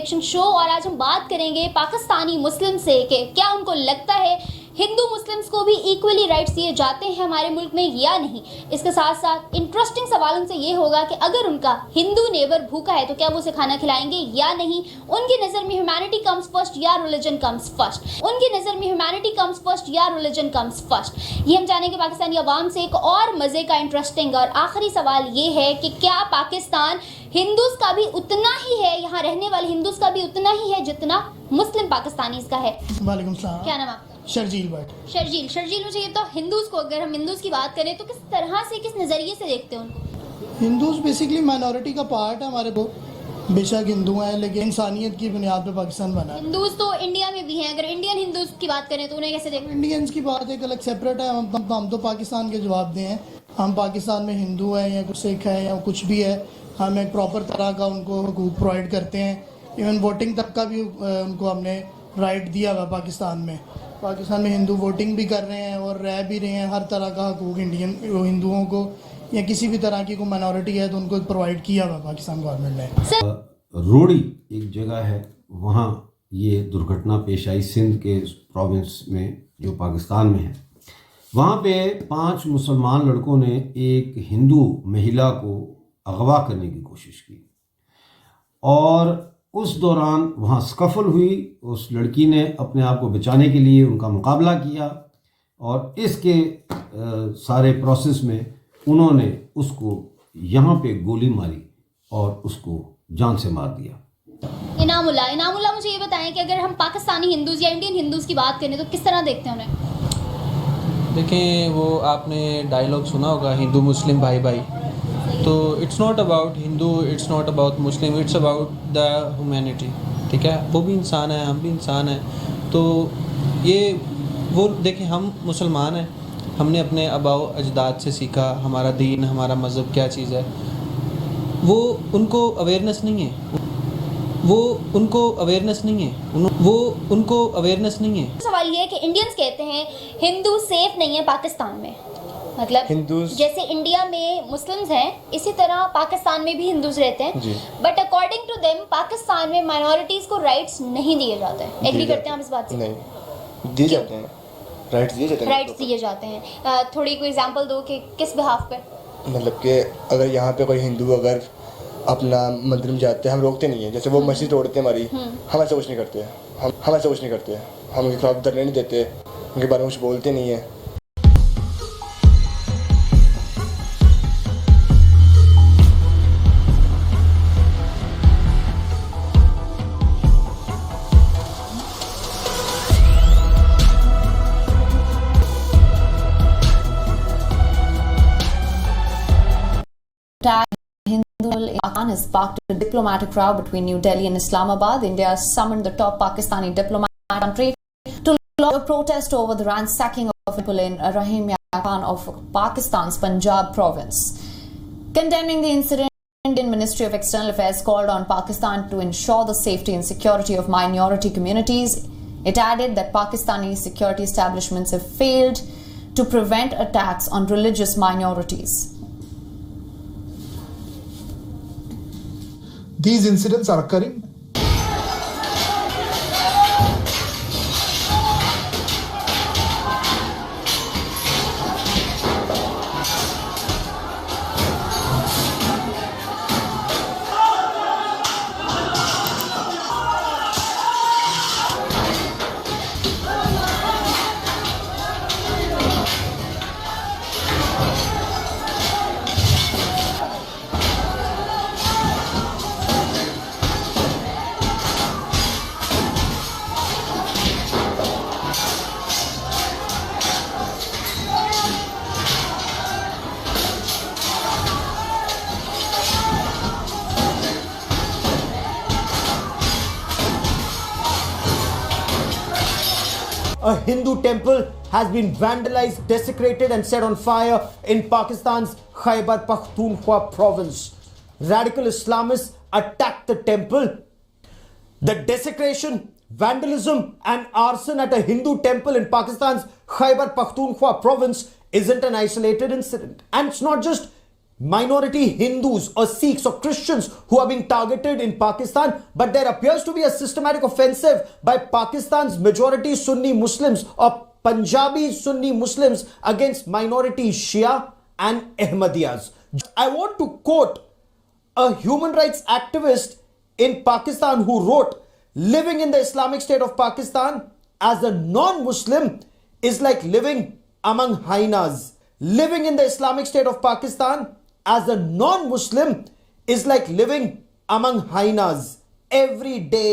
Show और आज हम बात करेंगे पाकिस्तानी मुस्लिम से कि क्या उनको लगता है हिंदू मुस्लिम्स को भी इक्वली राइट्स दिए जाते हैं हमारे मुल्क में या नहीं। इसके साथ साथ इंटरेस्टिंग सवाल उनसे ये होगा कि अगर उनका हिंदू नेबर भूखा है तो क्या वो उसे खाना खिलाएंगे या नहीं। उनकी नज़र में ह्यूमैनिटी कम्स फर्स्ट या रिलीजन कम्स फर्स्ट। उनकी नज़र में ह्यूमैनिटी कम्स फर्स्ट या रिलीजन कम्स फर्स्ट। ये हम जानेंगे पाकिस्तानी अवाम से। एक और मज़े का इंटरेस्टिंग और आखिरी सवाल ये है कि क्या पाकिस्तान हिंदूज का भी उतना ही है, यहाँ रहने वाले हिंदूज का भी उतना ही है जितना मुस्लिम पाकिस्तानीज का है। वालेकुम सलाम। क्या नाम आपका? शर्जील भट्ट। शर्जील मुझे ये तो हिंदूज को, अगर हम हिंदूज की बात करें तो किस तरह से, किस नज़रिए से देखते हैं उनको? हिंदूज बेसिकली माइनॉरिटी का पार्ट है हमारे को। बेशक हिंदू हैं लेकिन इंसानियत की बुनियाद पे पाकिस्तान बना है। हिंदूज तो इंडिया में भी हैं, अगर इंडियन हिंदूज की बात करें तो उन्हें कैसे देखते हैं? इंडियंस की बात एक अलग सेपरेट है। हम तो पाकिस्तान के जवाब दें हैं। हम पाकिस्तान में हिंदू हैं या कुछ सिख है या कुछ भी है, हम एक प्रॉपर तरह का उनको हकूक़ प्रोवाइड करते हैं। इवन वोटिंग तक का भी उनको हमने राइट दिया हुआ पाकिस्तान में हिंदू वोटिंग भी कर रहे हैं और रह भी रहे हैं। हर तरह का हकूक़ इंडियन हिंदुओं को या किसी भी तरह की कोई माइनॉरिटी है तो उनको प्रोवाइड किया हुआ पाकिस्तान गवर्नमेंट ने। रोड़ी एक जगह है, वहाँ ये दुर्घटना पेश आई सिंध के प्रोविंस में जो पाकिस्तान में है। वहाँ पे 5 मुसलमान लड़कों ने एक हिंदू महिला को अगवा करने की कोशिश की और उस दौरान वहाँ स्कफल हुई। उस लड़की ने अपने आप को बचाने के लिए उनका मुकाबला किया और इसके सारे प्रोसेस में उन्होंने उसको यहाँ पे गोली मारी और उसको जान से मार दिया। इनामुल्ला मुझे ये बताएं कि अगर हम पाकिस्तानी हिंदूज या इंडियन हिंदूज की बात करें तो किस तरह देखते हैं उन्हें? देखें, वो आपने डायलॉग सुना होगा हिंदू मुस्लिम भाई भाई। तो it's not about Hindu, it's not about Muslim, it's about the humanity. ठीक है, वो भी इंसान है, हम भी इंसान हैं। तो ये वो देखें, हम मुसलमान हैं, हमने अपने आबाओ अजदाद से सीखा हमारा दीन, हमारा मज़हब क्या चीज़ है। वो उनको अवेयरनेस नहीं है, वो उनको अवेयरनेस नहीं है। सवाल ये है कि इंडियंस कहते हैं हिंदू सेफ नहीं है पाकिस्तान में। मतलब हिंदूज जैसे इंडिया में मुस्लिम्स हैं इसी तरह पाकिस्तान में भी हिंदूज रहते हैं, but according to them Pakistan में माइनॉरिटीज को राइट्स नहीं दिए जाते हैं। एग्री करते हैं आप इस बात से? नहीं दिए जाते हैं, राइट्स दिए जाते हैं। थोड़ी कोई एग्जांपल दो कि किस बिहाफ पे? मतलब कि अगर यहाँ पे कोई हिंदू अगर अपना मंदिर में जाते हैं, हम रोकते नहीं है। जैसे वो मस्जिद तोड़ते हैं हमारी, हम ऐसा कुछ नहीं करते। हम उनके खिलाफ धरने नहीं देते, उनके बारे में कुछ बोलते नहीं है। Has sparked a diplomatic row between New Delhi and Islamabad. India has summoned the top Pakistani diplomat country to lodge a protest over the ransacking of people in Rahim Yar Khan of Pakistan's Punjab province. Condemning the incident, the Indian Ministry of External Affairs called on Pakistan to ensure the safety and security of minority communities. It added that Pakistani security establishments have failed to prevent attacks on religious minorities. These incidents are occurring A Hindu temple has been vandalized, desecrated and set on fire in Pakistan's Khyber Pakhtunkhwa province. Radical Islamists attacked the temple. The desecration, vandalism and arson at a Hindu temple in Pakistan's Khyber Pakhtunkhwa province isn't an isolated incident. And it's not just minority Hindus or Sikhs or Christians who are being targeted in Pakistan, but there appears to be a systematic offensive by Pakistan's majority Sunni Muslims or Punjabi Sunni Muslims against minority Shia and Ahmadiyyas. I want to quote a human rights activist in Pakistan who wrote, "Living in the Islamic State of Pakistan as a non-Muslim is like living among hyenas. Living in the Islamic State of Pakistan as a non-Muslim is like living among hyenas. Every day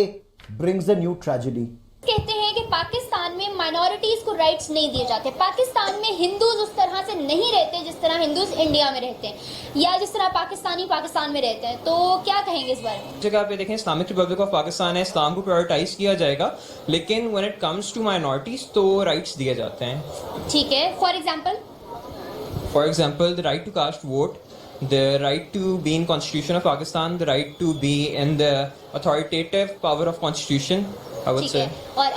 brings a new tragedy." कहते हैं कि पाकिस्तान में minorities को rights नहीं दिए जाते। पाकिस्तान में Hindus उस तरह से नहीं रहते जिस तरह हिंदूज इंडिया में रहते हैं या जिस तरह पाकिस्तानी पाकिस्तान में रहते हैं। तो क्या कहेंगे इस बारे में? जगह पे देखें, इस्लामिक रिपब्लिक ऑफ पाकिस्तान है, इस्लाम को प्रायोरिटाइज किया जाएगा, लेकिन when it comes to minorities तो राइट्स दिए जाते हैं। ठीक है, for example the right to cast vote, the right to be in Constitution of Pakistan, the right to be in the authoritative power of Constitution, I would ठीक say. है। और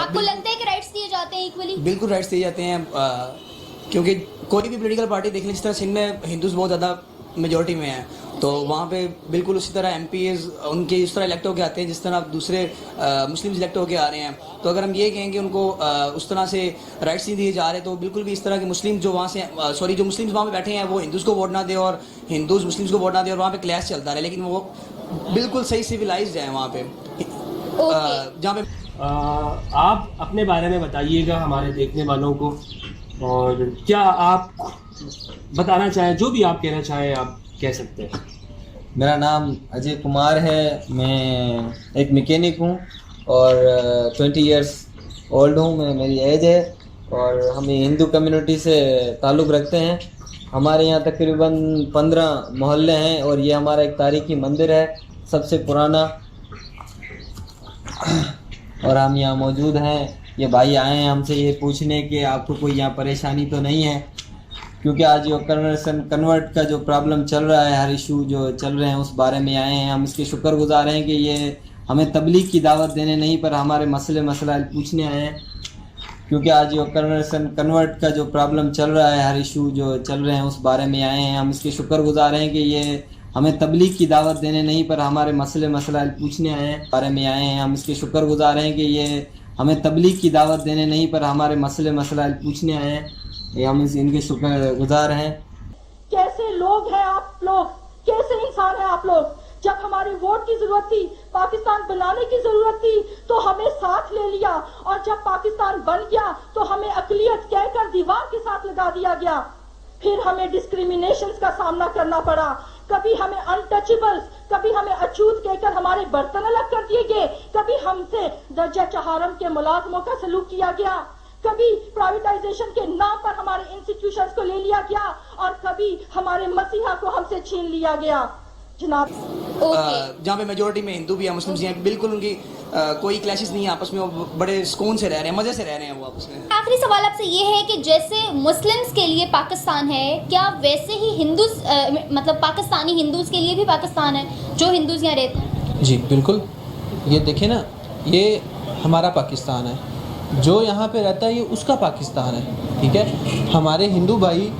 आपको लगता है कि राइट्स दिए जाते हैं इक्वली? बिल्कुल राइट्स दिए जाते हैं, क्योंकि कोई भी पॉलिटिकल पार्टी देख लें, जिस तरह सिंध में हिंदूज बहुत ज़्यादा मेजॉरिटी में है, तो वहाँ पे बिल्कुल उसी तरह MPs उनके इस तरह इलेक्ट होकर आते हैं जिस तरह आप दूसरे मुस्लिम्स इलेक्ट होकर आ रहे हैं। तो अगर हम ये कहें कि उनको उस तरह से राइट्स नहीं दिए जा रहे, तो बिल्कुल भी इस तरह के मुस्लिम जो वहाँ से जो मुस्लिम्स वहाँ पे बैठे हैं वो हिंदूज़ को वोट ना दे और हिंदूज़ मुस्लिम्स को वोट ना दे और वहाँ पे क्लैश चलता रहे, लेकिन वो बिल्कुल सही सिविलाइज्ड है वहाँ पे। जहाँ पे आप अपने बारे में बताइएगा हमारे देखने वालों को, और क्या आप बताना चाहें, जो भी आप कहना चाहें आप कह सकते हैं। मेरा नाम अजय कुमार है, मैं एक मैकेनिक हूँ और 20 इयर्स ओल्ड हूँ, मेरी एज है, और हम हिंदू कम्युनिटी से ताल्लुक़ रखते हैं। हमारे यहाँ तकरीबन 15 मोहल्ले हैं और ये हमारा एक तारीखी मंदिर है, सबसे पुराना, और हम यहाँ मौजूद हैं। ये भाई आए हैं हमसे ये पूछने कि आपको कोई यहाँ परेशानी तो नहीं है, क्योंकि आज जो कन्वर्ट का जो प्रॉब्लम चल रहा है, हर इशू जो चल रहे हैं उस बारे में आए हैं। हम इसके शुक्रगुजार हैं कि ये हमें तबलीग की दावत देने नहीं पर हमारे मसला पूछने आए हैं, क्योंकि आज जो कन्वर्ट का जो प्रॉब्लम चल रहा है, हर इशू जो चल रहे हैं उस बारे में आए हैं। हम इसके शुक्रगुजार हैं कि ये हमें तबलीग की दावत देने नहीं पर हमारे मसला पूछने आए हैं, बारे में आए हैं। हम इसके शुक्रगुजार हैं कि ये हमें तबलीग की दावत देने नहीं पर हमारे मसला पूछने आए हैं। ये हम इनके शुक्रगुजार हैं। कैसे लोग हैं आप लोग, कैसे इंसान हैं आप लोग? जब हमारी वोट की जरूरत थी, पाकिस्तान बनाने की जरूरत थी, तो हमें साथ ले लिया, और जब पाकिस्तान बन गया तो हमें अकलियत कहकर दीवार के साथ लगा दिया गया। फिर हमें डिस्क्रिमिनेशंस का सामना करना पड़ा। कभी हमें अनटचेबल्स, कभी हमें अछूत कहकर हमारे बर्तन अलग कर दिए गए, कभी हमसे दर्जा चहारम के मुलाजमों का सलूक किया गया, कभी प्राइवेटाइजेशन के नाम पर हमारे इंस्टीट्यूशंस को ले लिया गया, और कभी हमारे मसीहा को हमसे छीन लिया गया। जनाब, जहाँ पे मेजोरिटी में हिंदू भी है, मुस्लिम भी हैं, बिल्कुल उनकी कोई क्लैशेस नहीं है आपस में, वो बड़े सुकून से रह रहे हैं, मजे से रह रहे हैं वो आपस में। आखिरी सवाल आपसे ये है कि जैसे मुस्लिम्स के लिए पाकिस्तान है, क्या वैसे ही हिंदूज मतलब पाकिस्तानी हिंदूज के लिए भी पाकिस्तान है, जो हिंदूज यहाँ रहते हैं? जी बिल्कुल, ये देखिए ना, ये हमारा पाकिस्तान है, जो यहाँ पे रहता है ये उसका पाकिस्तान है, ठीक है। हमारे हिंदू भाई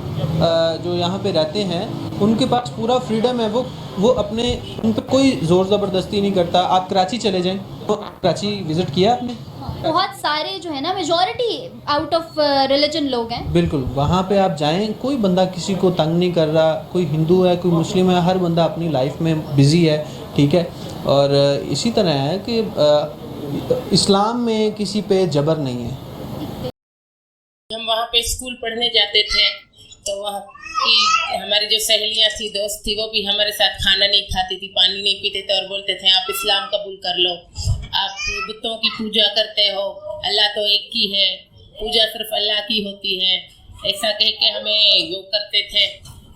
जो यहाँ पे रहते हैं उनके पास पूरा फ्रीडम है, वो अपने, उन पर कोई ज़ोर ज़बरदस्ती नहीं करता। आप कराची चले जाएं, तो कराची विज़िट किया आपने? बहुत सारे जो है ना, मेजॉरिटी आउट ऑफ रिलीजन लोग हैं। बिल्कुल, वहाँ पे आप जाएं, कोई बंदा किसी को तंग नहीं कर रहा, कोई हिंदू है कोई मुस्लिम है, हर बंदा अपनी लाइफ में बिज़ी है, ठीक है। और इसी तरह है कि इस्लाम में किसी पे जबर नहीं है। हम वहाँ पे स्कूल पढ़ने जाते थे, तो वहाँ की हमारी जो सहेलियाँ थी, दोस्त थी, वो भी हमारे साथ खाना नहीं खाती थी, पानी नहीं पीते थे, और बोलते थे आप इस्लाम कबूल कर लो, आप बुतों की पूजा करते हो, अल्लाह तो एक ही है, पूजा सिर्फ अल्लाह की होती है, ऐसा कह के हमें वो करते थे।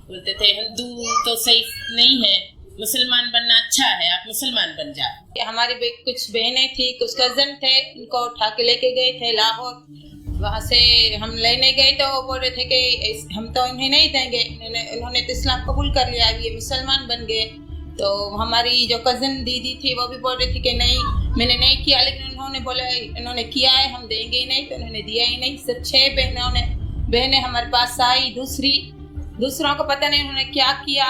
बोलते थे हिंदू तो सही नहीं है, मुसलमान बनना अच्छा है, आप मुसलमान बन जाओ। हमारी कुछ बहनें थी, कुछ कजन थे, उनको उठा के लेके गए थे लाहौर। वहाँ से हम लेने गए तो बोल रहे थे कि हम तो इन्हें नहीं देंगे, इन्होंने तो इस्लाम कबूल कर लिया, ये मुसलमान बन गए। तो हमारी जो कज़न दीदी थी वो भी बोल रही थी कि नहीं, मैंने नहीं किया, लेकिन उन्होंने बोला इन्होंने किया है, हम देंगे ही नहीं, तो उन्होंने दिया ही नहीं। सिर्फ 6 बहनें हमारे पास आई। दूसरी दूसरों को पता नहीं उन्होंने क्या किया,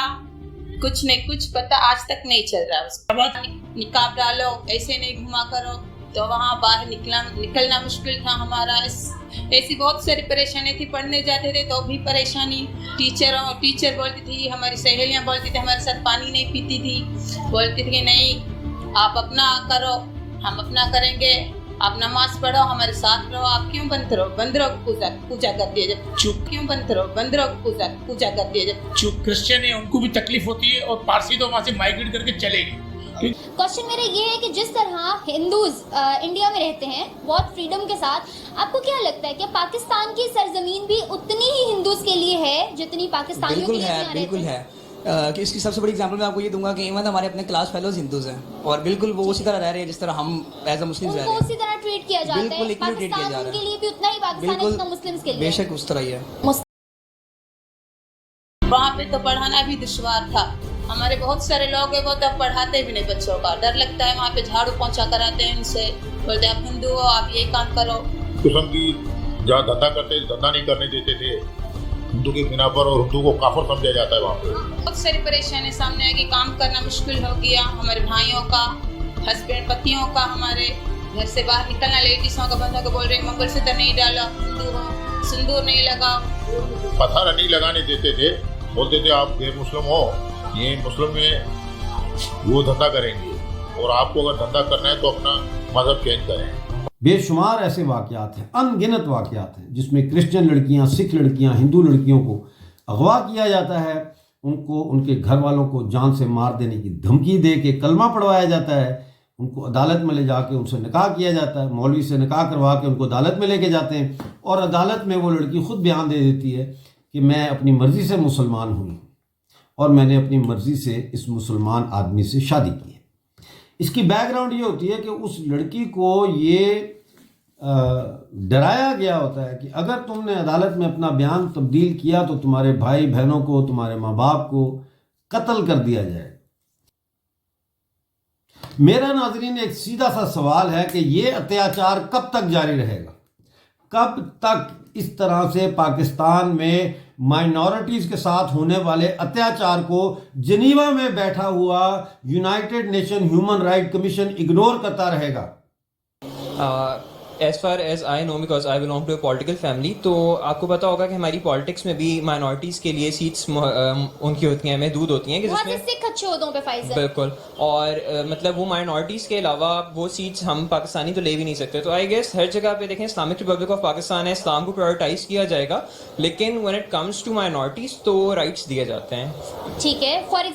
कुछ नहीं, कुछ पता आज तक नहीं चल रहा उसको। निकाब डालो, ऐसे नहीं घुमा करो, तो वहाँ बाहर निकलना मुश्किल था हमारा। ऐसी बहुत सारी परेशानी थी, पढ़ने जाते थे तो भी परेशानी। टीचर बोलती थी, हमारी सहेलियाँ बोलती थी हमारे साथ पानी नहीं पीती थी, बोलती थी कि नहीं आप अपना करो, हम अपना करेंगे, आप नमाज पढ़ो, हमारे साथ रहो, आप क्यों बंदरों को पूजा करती है जब चुप, क्यों बंदरों को पूजा करती है जब चुप। क्रिश्चियन है उनको भी तकलीफ होती है और पारसी तो वहाँ से माइग्रेट करके चले गए। क्वेश्चन मेरा ये है कि जिस तरह हिंदूज इंडिया में रहते हैं बहुत फ्रीडम के साथ, आपको क्या लगता है कि पाकिस्तान की सरजमीन भी उतनी ही हिंदूज के लिए है जितनी पाकिस्तानियों के लिए यहाँ रहते हैं? बिल्कुल है। कि इसकी सबसे बड़ी एग्जांपल मैं आपको ये दूंगा कि इवन हमारे अपने क्लास फेलोज हिंदूज हैं और बिल्कुल वो उसी तरह रह रहे हैं जिस तरह हम एज अ मुस्लिम रह रहे हैं। उसी तरह ट्रीट किया जाता है, पाकिस्तान उनके लिए भी उतना ही पाकिस्तान है जितना मुस्लिम्स के लिए। बेशक उस तरह ही है। वहाँ पे तो पढ़ाना भी दुश्वार था। हमारे बहुत सारे लोग हैं वो तो पढ़ाते भी नहीं बच्चों का, डर लगता है। वहाँ पे झाड़ू पोंछा कराते हैं उनसे, बोलते आप हिंदू हो आप ये काम करो। किस्म की जहाँ धंधा करते धंधा नहीं करने देते थे हिंदू के बिना पर, और हिंदू को काफिर समझा जाता है वहाँ पे। बहुत सारी परेशानी सामने आई कि काम करना मुश्किल हो गया हमारे भाइयों का, हस्बैंड पतियों का, हमारे घर से बाहर निकलना, लेडीजों का बंधों को बोल रहे मंगलसूत्र नहीं डालो, हिंदू हो, सिंदूर नहीं लगाओ, पत्थर नहीं लगाने देते थे, बोलते थे आप गैर मुस्लिम हो, ये मुस्लिम में वो धंधा करेंगे और आपको अगर धंधा करना है तो अपना मजहब चेंज करें। बेशुमार ऐसे वाक़यात हैं, अनगिनत वाक़यात हैं जिसमें क्रिश्चियन लड़कियां, सिख लड़कियां, हिंदू लड़कियों को अगवा किया जाता है, उनको उनके घर वालों को जान से मार देने की धमकी दे के कलमा पढ़वाया जाता है, उनको अदालत में ले जाके उनसे निकाह किया जाता है, मौलवी से निकाह करवा के उनको अदालत में लेके जाते हैं और अदालत में वो लड़की खुद बयान दे देती है कि मैं अपनी मर्ज़ी से मुसलमान हुई और मैंने अपनी मर्ज़ी से इस मुसलमान आदमी से शादी की है। इसकी बैकग्राउंड ये होती है कि उस लड़की को ये डराया गया होता है कि अगर तुमने अदालत में अपना बयान तब्दील किया तो तुम्हारे भाई बहनों को, तुम्हारे माँ बाप को कत्ल कर दिया जाएगा। मेरा नाज़रीन एक सीधा सा सवाल है कि ये अत्याचार कब तक जारी रहेगा? कब तक इस तरह से पाकिस्तान में माइनॉरिटीज़ के साथ होने वाले अत्याचार को जिनीवा में बैठा हुआ United Nation human right commission ignore करता रहेगा? As far as I know, because I belong to a political family, तो आपको पता होगा कि हमारी पॉलिटिक्स में भी माइनॉरिटीज़ के लिए सीट्स उनकी होती हैं, महदूद होती हैं कि जिसमें सिख अच्छे होतों पे फाइज़ है। बिल्कुल, और मतलब वो माइनॉरिटीज़ के अलावा वो सीट्स हम पाकिस्तानी तो ले भी नहीं सकते। तो आई गेस हर जगह पे देखें इस्लामिक रिपब्लिक ऑफ पाकिस्तान है, इस्लाम को प्रायोरिटाइज किया जाएगा, लेकिन when it comes to minorities तो राइट्स दिए जाते हैं। ठीक है, for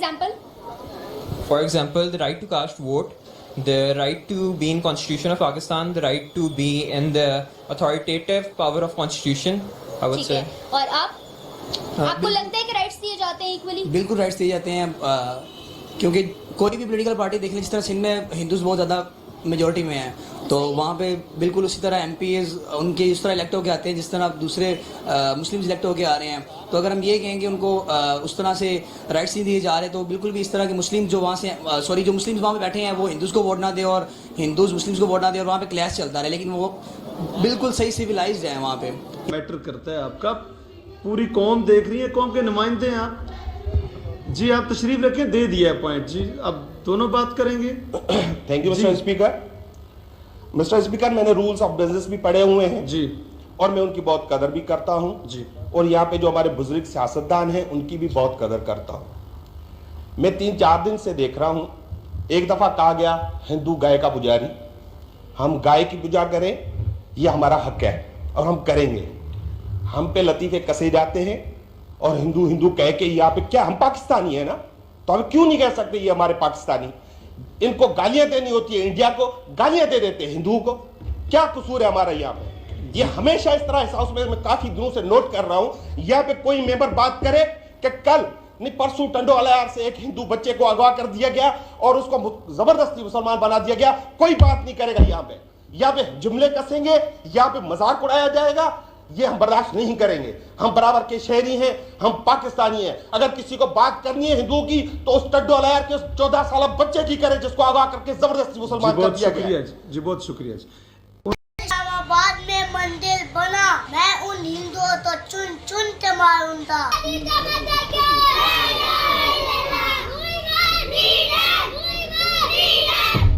example the right to cast vote, the right to be in Constitution of Pakistan, the right to be in the authoritative power of Constitution, I would say. और आपको लगता है कि राइट्स दिए जाते हैं इक्वली? बिल्कुल राइट्स दिए जाते हैं, क्योंकि कोई भी पॉलिटिकल पार्टी देख लें, जिस तरह सिंध में हिंदूज बहुत ज़्यादा मेजॉरिटी में हैं, तो वहाँ पे बिल्कुल उसी तरह MPs उनके इस तरह इलेक्ट होकर आते हैं जिस तरह दूसरे मुस्लिम्स इलेक्ट होकर आ रहे हैं। तो अगर हम ये कहें कि उनको उस तरह से राइट्स नहीं दिए जा रहे, तो बिल्कुल भी इस तरह के मुस्लिम जो वहाँ से जो मुस्लिम्स वहाँ पे बैठे हैं वो हिंदूज़ को वोट ना दे और हिंदूज़ मुस्लिम्स को वोट ना दे और वहाँ पे क्लैश चलता रहे, लेकिन वो बिल्कुल सही सिविलाइज्ड है। वहाँ पे मैटर करता है आपका, पूरी कौम देख रही है, कौम के नुमाइंदे हैं आप जी, आप तशरीफ रखें, दे दिया है पॉइंट जी, अब दोनों बात करेंगे। Thank you mister speaker. Mister speaker, मैंने रूल्स ऑफ बिजनेस भी पढ़े हुए हैं जी और मैं उनकी बहुत कदर भी करता हूं जी, और यहाँ पे जो हमारे बुजुर्ग सियासतदान हैं उनकी भी बहुत कदर करता हूं। मैं 3-4 दिन से देख रहा हूं, एक दफा कहा गया हिंदू गाय का पुजारी, हम गाय की पूजा करें ये हमारा हक है और हम करेंगे। हम पे लतीफे कसे जाते हैं और हिंदू हिंदू कह के यहाँ पे, क्या हम पाकिस्तानी है ना, तो हम क्यों नहीं कह सकते ये हमारे पाकिस्तानी? इनको गालियां देनी होती है, इंडिया को गालियां दे देते हैं हिंदुओं को, क्या कसूर है हमारा यहाँ पे? ये हमेशा इस तरह इस हाउस में मैं काफी दिनों से नोट कर रहा हूं, यहाँ पे कोई मेंबर बात करे कि कल नहीं परसों टंडोवाला से एक हिंदू बच्चे को अगवा कर दिया गया और उसको जबरदस्ती मुसलमान बना दिया गया, कोई बात नहीं करेगा। यहाँ पे जुमले कसेंगे, यहाँ पे मजाक उड़ाया जाएगा, ये हम बर्दाश्त नहीं करेंगे। हम बराबर के शहरी हैं, हम पाकिस्तानी हैं। अगर किसी को बात करनी है हिंदुओं की तो उस टड्डो अलायर के 14 साल बच्चे की करे जिसको अगवा करके जबरदस्ती मुसलमान कर दिया गया। जी बहुत शुक्रिया जी। इस्लामाबाद में मंदिर बना, मैं उन उन हिंदुओं तो चुन चुन के मारूंगा।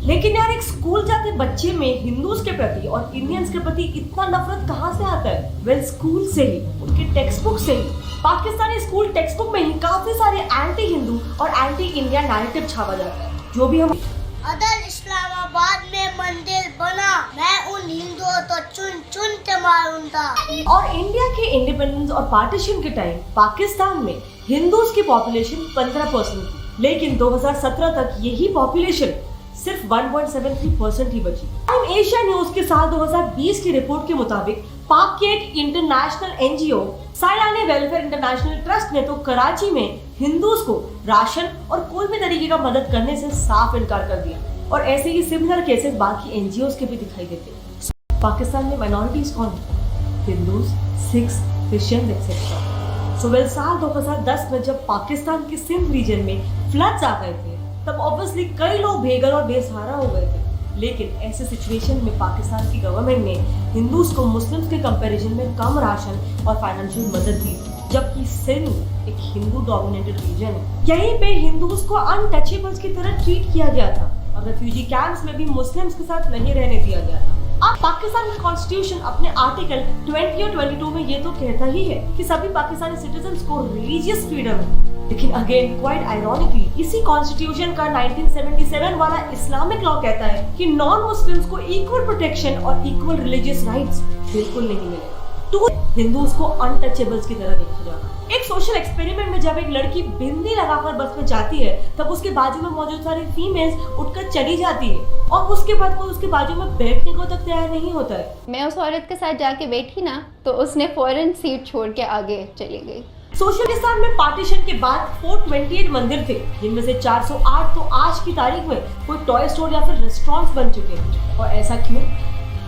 लेकिन यार, एक स्कूल जाते बच्चे में हिंदूज के प्रति और इंडियंस के प्रति इतना नफरत कहाँ से आता है? वेल, स्कूल से ही, उनके टेक्स्ट बुक से ही। पाकिस्तानी स्कूल टेक्स्ट बुक में ही काफी सारे एंटी हिंदू और एंटी इंडिया नैरेटिव छापा जाता है, जो भी हम अगर इस्लामाबाद में मंदिर बना, मैं उन हिंदुओं तो चुन चुन के मारूंगा। और इंडिया के इंडिपेंडेंस और पार्टीशन के टाइम पाकिस्तान में हिंदूज की पॉपुलेशन 15% थी, लेकिन 2017 तक यही पॉपुलेशन सिर्फ 1.73% ही बची। टाइम एशिया न्यूज के साल 2020 की रिपोर्ट के मुताबिक पाक के एक international NGO Saylani welfare international trust ने तो कराची में हिंदूज को राशन और कोई भी तरीके का मदद करने से साफ इनकार कर दिया। और ऐसे ही सिमिलर केसेस बाकी एनजीओ के भी दिखाई देते हैं। पाकिस्तान में माइनॉरिटीज कौन है? Hindus, Sikhs, Christian etcetera. So well, साल 2010 में जब पाकिस्तान के सिंध रीजन में फ्लड्स आ गए थे, तब ऑब्वियसली कई लोग बेघर और बेसहारा हो गए थे। लेकिन ऐसे सिचुएशन में पाकिस्तान की गवर्नमेंट ने हिंदूज को मुस्लिम्स के कंपैरिजन में कम राशन और फाइनेंशियल मदद दी, जबकि सिंध एक हिंदू डोमिनेटेड रीजन है। यहीं पे हिंदूज को अनटचेबल्स की तरह ट्रीट किया गया था और रेफ्यूजी कैंप्स में भी मुस्लिम्स के साथ नहीं रहने दिया गया था। अब पाकिस्तान का कॉन्स्टिट्यूशन अपने आर्टिकल 20 और 22 में ये तो कहता ही है कि सभी पाकिस्तानी सिटीजन्स को रिलीजियस फ्रीडम है, लेकिन अगेन क्वाइट आयरॉनिकली इसी कॉन्स्टिट्यूशन का 1977 वाला इस्लामिक लॉ कहता है कि नॉन मुस्लिम्स को इक्वल प्रोटेक्शन और इक्वल रिलीजियस राइट्स बिल्कुल नहीं मिलेगा। तो हिंदूज को अनटचेबल्स की तरह देखा जाता है। एक सोशल एक्सपेरिमेंट में जब एक लड़की बिंदी लगाकर बस में जाती है, तब उसके बाजू में मौजूद सारी फीमेल्स उठकर चली जाती है और उसके बाद कोई उसके बाजू में बैठने को तक तैयार नहीं होता है। मैं उस औरत के साथ जाके बैठी ना, तो उसने फौरन सीट छोड़ के आगे चली गई। सोशलिस्तान में पार्टीशन के बाद 428 मंदिर थे, जिनमें से 408 तो आज की तारीख में कोई टॉय स्टोर या फिर रेस्टोरेंट्स बन चुके हैं। और ऐसा क्यों?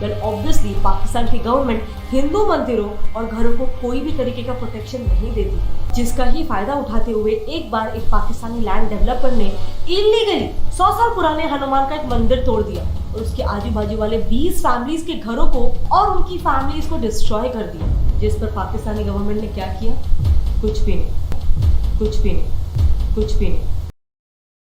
वेल, ऑब्वियसली पाकिस्तान की गवर्नमेंट हिंदू मंदिरों और घरों को कोई भी तरीके का प्रोटेक्शन नहीं देती, जिसका ही फायदा उठाते हुए एक बार एक पाकिस्तानी लैंड डेवलपर ने इलीगली 100 साल पुराने हनुमान का एक मंदिर तोड़ दिया और उसके आजू बाजू वाले 20 फैमिलीज के घरों को और उनकी फैमिलीज को डिस्ट्रॉय कर दिया। जिस पर पाकिस्तानी गवर्नमेंट ने क्या किया? कुछ भी नहीं, कुछ भी नहीं, कुछ भी नहीं।